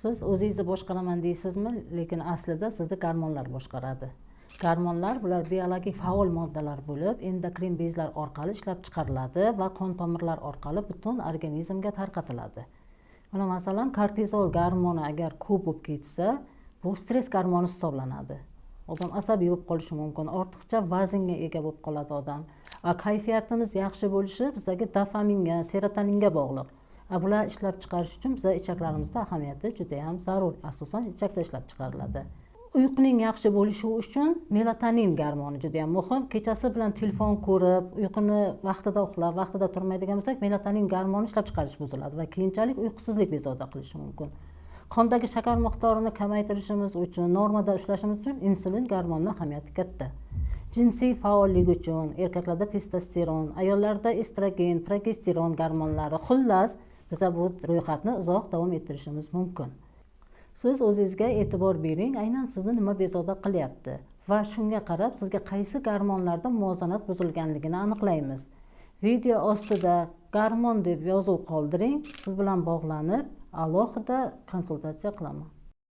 Siz o'zingizni boshqaraman deysizmi, lekin aslida sizni gormonlar boshqaradi. Gormonlar bular biologik faol moddalar bo'lib, endokrin bezlar orqali ishlab chiqariladi va qon tomirlar orqali butun organizmga tarqatiladi. Mana masalan, kortizol gormoni agar ko'p bo'lib ketsa, bu stress gormoni hisoblanadi. Odam asabiy bo'lib qolishi mumkin, ortiqcha vaznga ega bo'lib qoladi odam. Kayfiyatimiz yaxshi bo'lishi bizdagi dopaminga, serotoninga bog'liq. Bular ishlab chiqarish uchun bizning ichaklarimizda ahamiyati juda ham zarur. Asosan ichakda ishlab chiqariladi. Uyquning yaxshi bo'lishi uchun melatonin gormoni juda ham muhim. Kechasi bilan telefon ko'rib, uyquni vaqtida uxlab, vaqtida turmaydigan bo'lsak, melatonin gormoni ishlab chiqarish buziladi va keyinchalik uyqusizlik bezovta qilishi mumkin. Qondagi shakar miqdorini kamaytirishimiz uchun, normada ushlashimiz uchun insulin gormonining ahamiyati katta. Jinsiy faollik uchun erkaklarda testosteron, ayollarda estrogen, progesteron gormonlari, xullas biz bu ro'yxatni uzoq davom ettirishimiz mumkin. Siz o'zingizga e'tibor bering, aynan sizni nima bezovta qilyapti va shunga qarab sizga qaysi gormonlarda muvozanat buzilganligini aniqlaymiz. Video ostida gormon deb yozuv qoldiring, siz bilan bog'lanib alohida konsultatsiya qilaman.